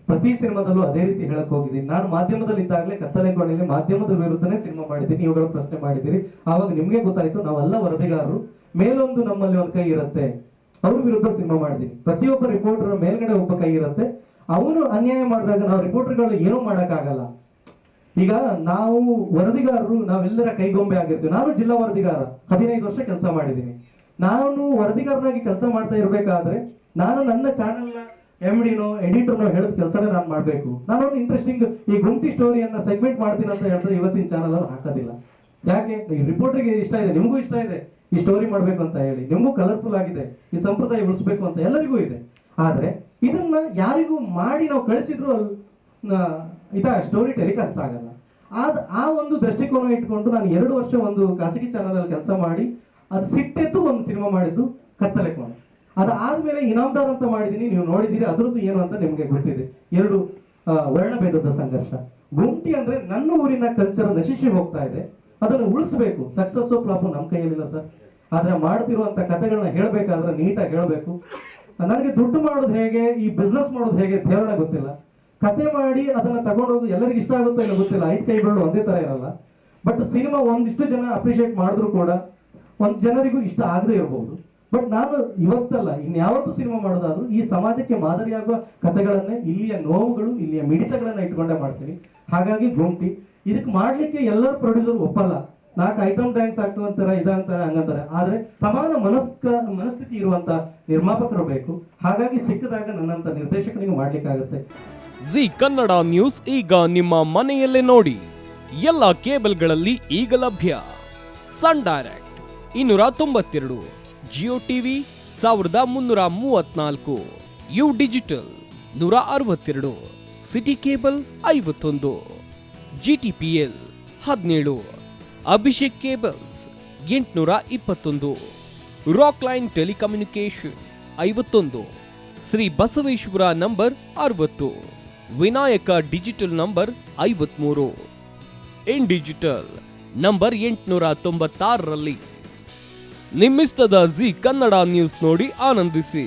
ಪ್ರತಿ ಸಿನಿಮಾದಲ್ಲೂ ಅದೇ ರೀತಿ ಹೇಳಕ್ ಹೋಗಿದ್ದೀನಿ. ನಾನು ಮಾಧ್ಯಮದಲ್ಲಿ ಇದ್ದಾಗಲೇ ಕತ್ತಲೆ ಕೋಣೆಯಲ್ಲಿ ಮಾಧ್ಯಮದ ವಿರುದ್ಧನೇ ಸಿನಿಮಾ ಮಾಡಿದ್ದೀನಿ. ಇವುಗಳ ಪ್ರಶ್ನೆ ಮಾಡಿದ್ದೀರಿ, ಆವಾಗ ನಿಮ್ಗೆ ಗೊತ್ತಾಯ್ತು ನಾವೆಲ್ಲ ವರದಿಗಾರರು, ಮೇಲೊಂದು ನಮ್ಮಲ್ಲಿ ಒಂದು ಕೈ ಇರುತ್ತೆ, ಅವ್ರ ವಿರುದ್ಧ ಸಿನಿಮಾ ಮಾಡಿದ್ದೀನಿ. ಪ್ರತಿಯೊಬ್ಬ ರಿಪೋರ್ಟರ್ ಮೇಲ್ಗಡೆ ಒಬ್ಬ ಕೈ ಇರುತ್ತೆ. ಅವನು ಅನ್ಯಾಯ ಮಾಡಿದಾಗ ನಾವು ರಿಪೋರ್ಟರ್ಗಳು ಏನೂ ಮಾಡೋಕ್ಕಾಗಲ್ಲ. ಈಗ ನಾವು ವರದಿಗಾರರು ನಾವೆಲ್ಲರ ಕೈಗೊಂಬೆ ಆಗಿರ್ತೀವಿ. ನಾನು ಜಿಲ್ಲಾ ವರದಿಗಾರ 15 ವರ್ಷ ಕೆಲಸ ಮಾಡಿದ್ದೀನಿ. ನಾನು ವರದಿಗಾರನಾಗಿ ಕೆಲಸ ಮಾಡ್ತಾ ಇರ್ಬೇಕಾದ್ರೆ ನಾನು ನನ್ನ ಚಾನೆಲ್ನ MD-ನೋ ಎಡಿಟರ್ನೋ ಹೇಳಿದ ಕೆಲಸನೇ ನಾನು ಮಾಡಬೇಕು. ನಾನೊಂದು ಇಂಟ್ರೆಸ್ಟಿಂಗ್ ಈ ಗುಂಟಿ ಸ್ಟೋರಿಯನ್ನ ಸೆಗ್ಮೆಂಟ್ ಮಾಡ್ತೀನಿ ಅಂತ ಹೇಳಿದ್ರೆ ಇವತ್ತಿನ ಚಾನಲ್ ಅಲ್ಲಿ ಹಾಕೋದಿಲ್ಲ. ಯಾಕೆ? ಈ ರಿಪೋರ್ಟರ್ಗೆ ಇಷ್ಟ ಇದೆ, ನಿಮಗೂ ಇಷ್ಟ ಇದೆ ಈ ಸ್ಟೋರಿ ಮಾಡಬೇಕು ಅಂತ ಹೇಳಿ, ನಿಮಗೂ ಕಲರ್ಫುಲ್ ಆಗಿದೆ, ಈ ಸಂಪ್ರದಾಯ ಉಳಿಸ್ಬೇಕು ಅಂತ ಎಲ್ಲರಿಗೂ ಇದೆ. ಆದ್ರೆ ಇದನ್ನ ಯಾರಿಗೂ ಮಾಡಿ ನಾವು ಕಳಿಸಿದ್ರು ಸ್ಟೋರಿ ಟೆಲಿಕಾಸ್ಟ್ ಆಗಲ್ಲ. ಆ ಒಂದು ದೃಷ್ಟಿಕೋನ ಇಟ್ಕೊಂಡು ನಾನು 2 ವರ್ಷ ಒಂದು ಖಾಸಗಿ ಚಾನಲ್ ಅಲ್ಲಿ ಕೆಲಸ ಮಾಡಿ ಅದು ಸಿಟ್ಟೆತ್ತು ಒಂದು ಸಿನಿಮಾ ಮಾಡಿದ್ದು ಕತ್ತಲೆ ಕೋಣೆ. ಅದಾದ್ಮೇಲೆ ಇನಾಮ್ದಾರ್ ಅಂತ ಮಾಡಿದೀನಿ, ನೀವು ನೋಡಿದ್ದೀರಿ. ಅದ್ರದ್ದು ಏನು ಅಂತ ನಿಮ್ಗೆ ಗೊತ್ತಿದೆ. 2 ವರ್ಣಭೇದದ ಸಂಘರ್ಷ. ಗುಂಟಿ ಅಂದ್ರೆ ನನ್ನ ಊರಿನ ಕಲ್ಚರ್ ನಶಿಸಿ ಹೋಗ್ತಾ ಇದೆ, ಅದನ್ನು ಉಳಿಸ್ಬೇಕು. ಸಕ್ಸಸ್ ಫ್ಲಾಪು ನಮ್ಮ ಕೈಯಲ್ಲಿಲ್ಲ ಸರ್. ಆದ್ರೆ ಮಾಡ್ತಿರುವಂತ ಕಥೆಗಳನ್ನ ಹೇಳ್ಬೇಕಾದ್ರೆ ನೀಟಾಗಿ ಹೇಳ್ಬೇಕು. ನನಗೆ ದುಡ್ಡು ಮಾಡೋದು ಹೇಗೆ, ಈ ಬಿಸ್ನೆಸ್ ಮಾಡೋದು ಹೇಗೆ ಧೋರಣೆ ಗೊತ್ತಿಲ್ಲ. ಕತೆ ಮಾಡಿ ಅದನ್ನ ತಗೊಂಡೋದು ಎಲ್ಲರಿಗೂ ಇಷ್ಟ ಆಗುತ್ತೋ ಇಲ್ಲ ಗೊತ್ತಿಲ್ಲ, 5 ಕೈಗಳು ಒಂದೇ ತರ ಇರಲ್ಲ. ಬಟ್ ಸಿನಿಮಾ ಒಂದಿಷ್ಟು ಜನ ಅಪ್ರಿಶಿಯೇಟ್ ಮಾಡಿದ್ರು ಕೂಡ ಒಂದ್ ಜನರಿಗೂ ಇಷ್ಟ ಆಗದೆ ಇರಬಹುದು. ಬಟ್ ನಾನು ಇವತ್ತಲ್ಲ ಇನ್ಯಾವತ್ತೂ ಸಿನಿಮಾ ಮಾಡೋದಾದ್ರೂ ಈ ಸಮಾಜಕ್ಕೆ ಮಾದರಿಯಾಗುವ ಕಥೆಗಳನ್ನೇ, ಇಲ್ಲಿಯ ನೋವುಗಳು, ಇಲ್ಲಿಯ ಮಿಡಿತಗಳನ್ನ ಇಟ್ಕೊಂಡೇ ಮಾಡ್ತೀನಿ. ಹಾಗಾಗಿ ಗುಂಟಿ ಇದಕ್ಕೆ ಮಾಡ್ಲಿಕ್ಕೆ ಎಲ್ಲರೂ ಪ್ರೊಡ್ಯೂಸರ್ ಒಪ್ಪಲ್ಲ. 4 ಐಟಮ್ ಡ್ಯಾನ್ಸ್ ಆಗ್ತವಂತಾರೆ, ಇದಂತಾರೆ, ಹಂಗಂತಾರೆ. ಆದ್ರೆ ಸಮಾನ ಮನಸ್ಥಿತಿ ಇರುವಂತ ನಿರ್ಮಾಪಕರು ಬೇಕು. ಹಾಗಾಗಿ ಸಿಕ್ಕಿದಾಗ ನನ್ನಂತ ನಿರ್ದೇಶಕನಿಗೆ ಮಾಡ್ಲಿಕ್ಕಾಗತ್ತೆ. ಜಿ ಕನ್ನಡ ನ್ಯೂಸ್ ಈಗ ನಿಮ್ಮ ಮನೆಯಲ್ಲೇ ನೋಡಿ. ಎಲ್ಲ ಕೇಬಲ್ಗಳಲ್ಲಿ ಈಗ ಲಭ್ಯ. Sun Direct 292, Jio TV 1334, U digital 162, city cable 51, GTPL 17, Abhishek cables 821, Rockline telecommunication 51, Shri Basaveshwara number 60, Vinayaka digital number 53, in digital number 896ರಲ್ಲಿ. ನಿಮ್ಮಿಸ್ತದ ಜಿ ಕನ್ನಡ ನ್ಯೂಸ್ ನೋಡಿ ಆನಂದಿಸಿ.